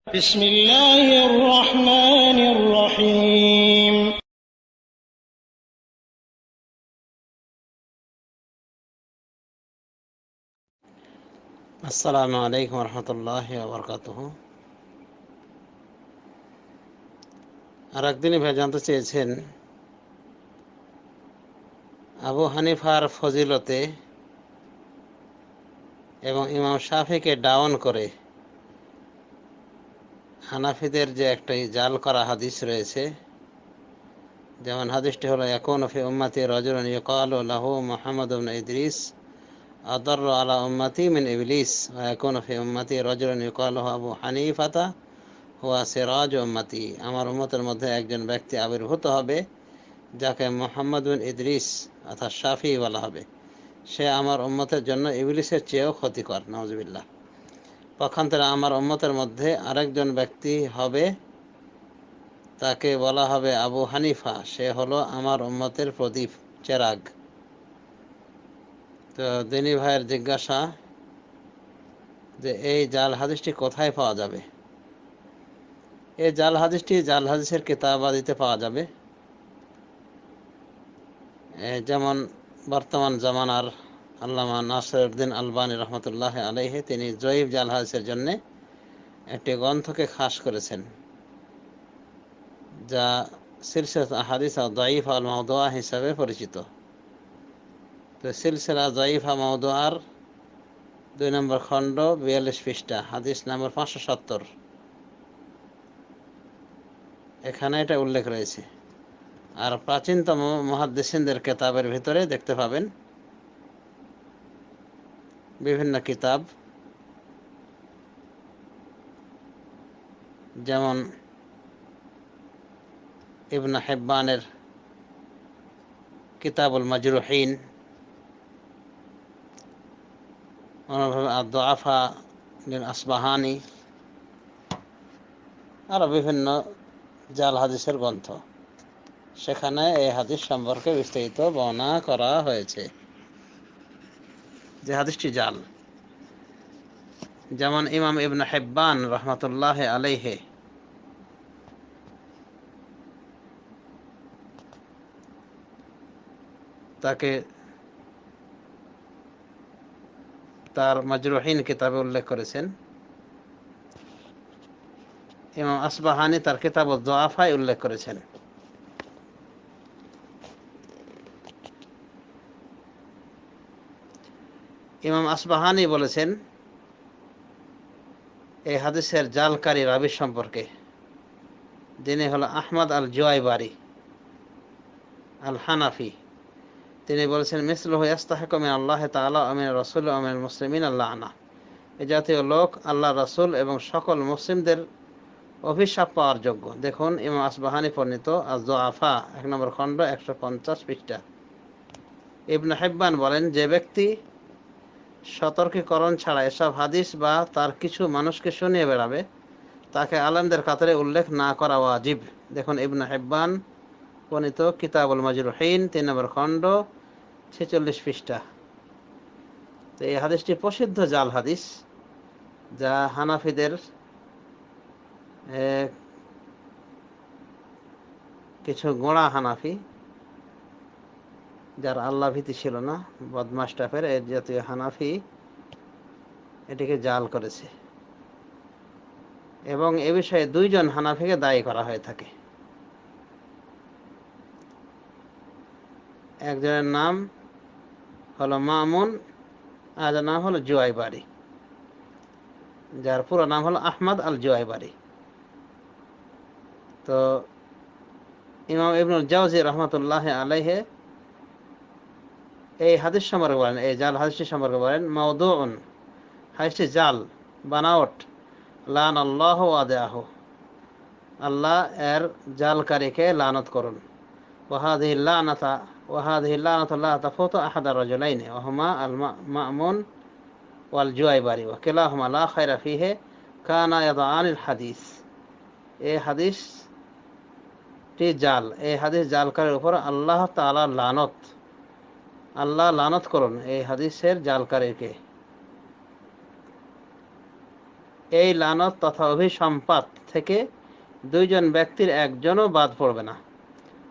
بسم الله الرحمن الرحيم আসসালামু আলাইকুম রহমতুল্লাহ বরকাতুহ। আর একদিনই ভাই জানতে চেয়েছেন আবু হানিফার ফজিলতে এবং ইমাম শাফিকে ডাউন করে হানাফিদের যে একটা জাল করা হাদিস রয়েছে, যেমন হাদিসটি হলো ইয়াকুনু ফি উম্মতি রাজুলুন ইউকালু লাহু মুহাম্মদ ইবনে ইদ্রিস আদাররু আলা উম্মতি মিন ইবলিস ওয়া ইয়াকুনু ফি উম্মতি রাজুলুন ইউকালু আবু হানিফাতা হুয়া সিরাজ উম্মতি। আমার উম্মতের মধ্যে একজন ব্যক্তি আবির্ভূত হবে যাকে মুহাম্মদ বিন ইদ্রিস অর্থাৎ শাফি বলা হবে, সে আমার উম্মতের জন্য ইবলিসের চেয়েও ক্ষতিকর। নাউজুবিল্লাহ। পক্ষান্তরে আমার উম্মতের মধ্যে আরেকজন ব্যক্তি হবে, তাকে বলা হবে আবু হানিফা, সে হলো আমার উম্মতের প্রদীপ, চেরাগ। তো দিনী ভাইয়ের জিজ্ঞাসা যে এই জাল হাদিসটি কোথায় পাওয়া যাবে? এই জাল হাদিসটি জাল হাদিসের কিতাবাদিতে পাওয়া যাবে। যেমন বর্তমান জামানার আল্লামা নাসিরউদ্দিন আলবানী রহমতুল্লাহ আলাইহি তিনি জয়ীফ জাল হাদিসের জন্যে একটি গ্রন্থকে খাস করেছেন, যা সিলসিলাত আহাদিস দাঈফা আল মাওদুআ হিসাবে পরিচিত। তো সিলসিলা দাঈফা মাওদুআর 2 নম্বর খণ্ড 42 পৃষ্ঠা, হাদিস নম্বর 570, এখানে এটা উল্লেখ রয়েছে। আর প্রাচীনতম মুহাদ্দিসিনদের কিতাবের ভিতরে দেখতে পাবেন বিভিন্ন কিতাব, যেমন ইবনে হিব্বানের কিতাবুল মাজরুহিন, আদ-দুআফা লিল আসবাহানি, আরও বিভিন্ন জাল হাদিসের গ্রন্থ, সেখানে এই হাদিস সম্পর্কে বিস্তারিত বর্ণনা করা হয়েছে যে হাদিসটি জাল। যেমন ইমাম ইবনে হিব্বান রহমতুল্লাহ আলাইহি তাকে তার মাজরুহিন কিতাবে উল্লেখ করেছেন। ইমাম আসবাহানি তার কিতাব আদ-দুআফায় উল্লেখ করেছেন। ইমাম আসবাহানি বলেছেন এই হাদিসের জালকারী রাবি সম্পর্কে, যিনি হলো আহমদ আল জুয়াইবারি আল হানাফি, তিনি বলেছেন মিসলুহু ইস্তাহিকু মিন আল্লাহ তাআলা ওয়া মিন রাসূল ওয়া মিনাল মুসলিমিন আল্লাহনা। এই জাতীয় লোক আল্লাহ রাসূল এবং সকল মুসলিমদের অভিশাপ পাওয়ার যোগ্য। দেখুন ইমাম আসবাহানি বর্ণিত আজ-দুআফা 1 নম্বর খণ্ড 150 পৃষ্ঠা। ইবনে হিব্বান বলেন, যে ব্যক্তি সতর্কীকরণ ছাড়া এসব হাদিস বা তার কিছু মানুষকে শুনিয়ে বেড়াবে, তাকে আলেমদের কাতারে উল্লেখ না করা ওয়াজিব। দেখুন ইবনে হিব্বান বর্ণিত কিতাবুল মাজরুহিন 3 নম্বর খণ্ড 46 পৃষ্ঠা। তো এই হাদিসটি প্রসিদ্ধ জাল হাদিস, যা হানাফিদের কিছু গোঁড়া হানাফি, যার আল্লাহ ভীতি ছিল না, বদমাশ টাইপের এই জাতীয় হানাফি এটিকে জাল করেছে, এবং এ বিষয়ে 2 জন হানাফিকে দায়ী করা হয়ে থাকে। একজনের নাম হলো মামুন, আর নাম হলো জুয়াইবারি, যার পুরো নাম হলো আহমদ আল জুয়াইবারি। তো ইমাম ইবনুল জাওজি রহমতুল্লাহ আলাইহি এই হাদিস সম্পর্কে বলেন, এই জাল হাদিসটি সম্পর্কে বলেন, মাওদুউন, হাদিসটি জাল, বানাওয়াট, লান আল্লাহ ওয়াদাহু, আল্লাহ এর জালকারীকে লানত করুন। ওয়াহাদিহি লানাতুল্লাহ তাফুতু আহাদা রাজুলাইনি ওয়া হুমা আল মামুন ওয়াল জুয়াইবারি ওয়া কিলাহুমা লা খায়রা ফিহি কানা ইয়াদানিল হাদিস। এই হাদিসটি জাল, এই হাদিস জালকারীর উপর আল্লাহ তাআলা লানত, আল্লাহ লানত করুন এই হাদিসের জালকারীকে। এই লানত তথা অভিসম্পাত থেকে দুইজন ব্যক্তির একজনও বাদ পড়বে না।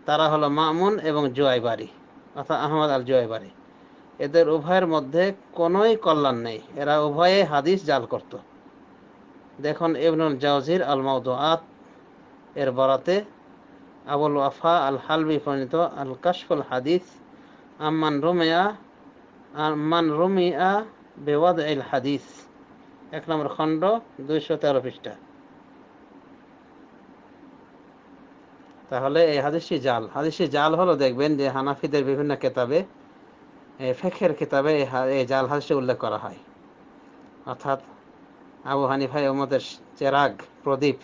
তারা হলো মামুন এবং জুয়াইবারি অর্থাৎ আহমদ আল জুয়াইবারি। এদের উভয়ের মধ্যে কোনোই কল্যাণ নেই, এরা উভয়ে হাদিস জাল করত। দেখুন ইবনুল জাওজির আল মাওদুআত এর বরাতে আবুল ওয়াফা আল হালবি প্রণীত আল কাশফুল হাদিস আম্মান রুমিয়া বেওয়াদ ইল হাদিস 1 নম্বর খণ্ড 213 পৃষ্ঠা। তাহলে এই হাদিসটি জাল হলো, দেখবেন যে হানাফিদের বিভিন্ন কেতাবে, ফিকহের কিতাবে এই জাল হাদিসটি উল্লেখ করা হয়। অর্থাৎ আবু হানিফা উম্মতের চেরাগ, প্রদীপ।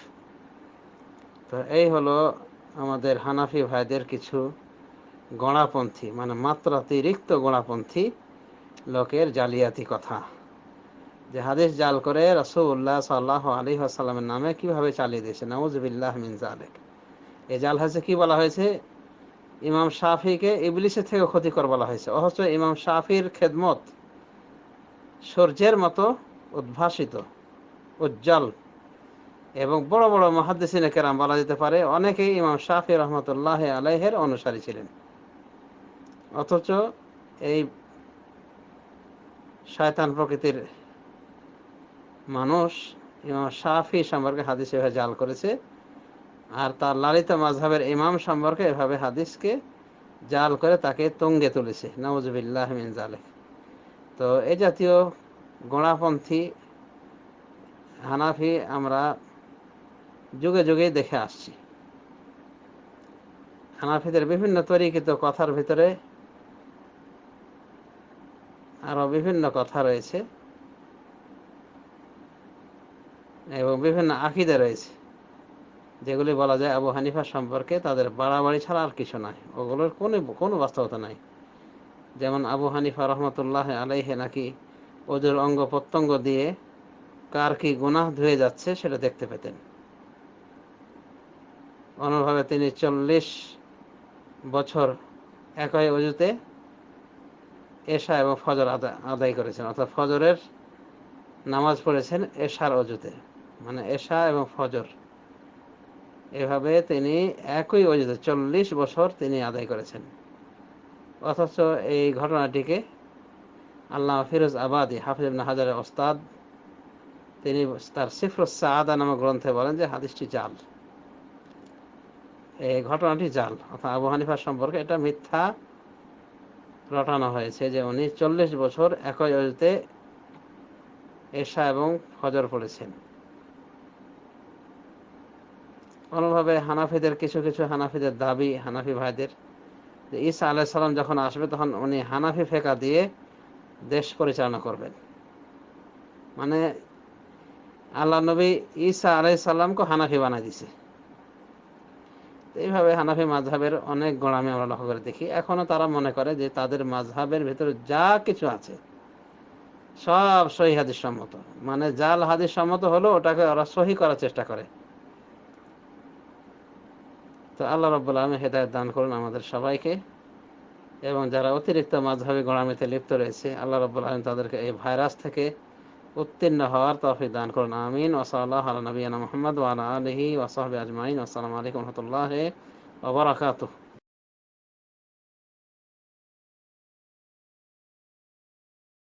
তো এই হলো আমাদের হানাফি ভাইদের কিছু গণাপন্থী, মানে মাত্রাতিরিক্ত গণাপন্থী লোকের জালিয়াতি কথা, যে হাদিস জাল করে রাসূলুল্লাহ সাল্লাল্লাহু আলাইহি ওয়াসাল্লামের নামে কিভাবে চালিয়ে দিয়েছে। নাউযুবিল্লাহ মিন যালিক। এই জাল হাদিসে কি বলা হয়েছে? ইমাম শাফিকে ইবলিসের থেকে ক্ষতিকর বলা হয়েছে, অথচ ইমাম শাফির খেদমত সূর্যের মতো উদ্ভাসিত, উজ্জ্বল, এবং বড় বড় মুহাদ্দিসিনে কেরাম বলা যেতে পারে অনেকেই ইমাম শাফি রহমতুল্লাহ আলাইহের অনুসারী ছিলেন। অথচ এই শয়তান প্রকৃতির মানুষ ইমাম শাফি সম্পর্কে হাদিস এভাবে জাল করেছে, আর তার লালিত মাযহাবের ইমাম সম্পর্কে এভাবে হাদিসকে জাল করে তাকে তুঙ্গে তুলেছে। নাউযুবিল্লাহ মিন যালিক। তো এই জাতীয় গোড়াপন্থী হানাফি আমরা যুগে যুগে দেখে আসছি। হানাফিদের বিভিন্ন তরিকিত কথার ভিতরে আরো বিভিন্ন কথা রয়েছে এবং বিভিন্ন আকীদা রয়েছে, যেগুলি বলা যায় আবু হানিফা সম্পর্কে তাদের বাড়াবাড়ি ছাড়া আর কিছু নাই, ওগুলোর কোনো বাস্তবতা নাই। যেমন আবু হানিফা রহমতুল্লাহ আলাইহে নাকি ওদের অঙ্গ প্রত্যঙ্গ দিয়ে কার কি গুনাহ ধুয়ে যাচ্ছে সেটা দেখতে পেতেন। অন্যভাবে তিনি 40 বছর একই অজুতে এশা এবং ফজর আদায় করেছেন, অর্থাৎ ফজরের নামাজ পড়েছেন এশার অজুতে, মানে এশা এবং ফজর এভাবে তিনি একই অজুতে 40 বছর তিনি আদায় করেছেন। অথচ এই ঘটনাটিকে আল্লামা ফিরোজ আবাদি, হাফিজ ইবনে হাজারের ওস্তাদ, তিনি তার সিফরুস সাআদা নামক গ্রন্থে বলেন যে হাদিসটি জাল, এই ঘটনাটি জাল, অর্থাৎ আবু হানিফার সম্পর্কে এটা মিথ্যা রটানো হয়েছে যে উনি 40 বছর একই অজুতে এশা এবং ফজর পড়েছেন। অনুভাবে হানাফিদের কিছু হানাফিদের দাবি, হানাফি ভাইদের, যে ঈসা আলাইহিস সালাম যখন আসবে তখন উনি হানাফি ফিকহ দিয়ে দেশ পরিচালনা করবেন। মানে আল্লাহ নবী ঈসা আলাইহিস সালামকে হানাফি বানাই দিছে। এইভাবে হানাফি মাযহাবের অনেক গোড়ামি আমরা লক্ষ্য করে দেখি। এখনো তারা মনে করে যে তাদের মাযহাবের ভিতরে যা কিছু আছে সব সহিহ হাদিস সম্মত, মানে জাল হাদিস সম্মত হলো ওটাকে ওরা সহি করার চেষ্টা করে। তো আল্লাহ রাব্বুল আলামিন হেদায়েত দান করুন আমাদের সবাইকে, এবং যারা অতিরিক্ত মাযহাবী গোঁড়ামিতে লিপ্ত রয়েছে আল্লাহ রাব্বুল আলামিন তাদেরকে এই ভাইরাস থেকে উত্তীর্ণ হওয়ার তৌফিক দান করুন। আমিন। ওয়া সাল্লাল্লাহু আলা নবিয়িনা মুহাম্মদ ওয়া আলা আলিহি ওয়া সাহবিহি আজমাইন। আসসালামু আলাইকুম ওয়া রাহমাতুল্লাহি ওয়া বারাকাতুহু।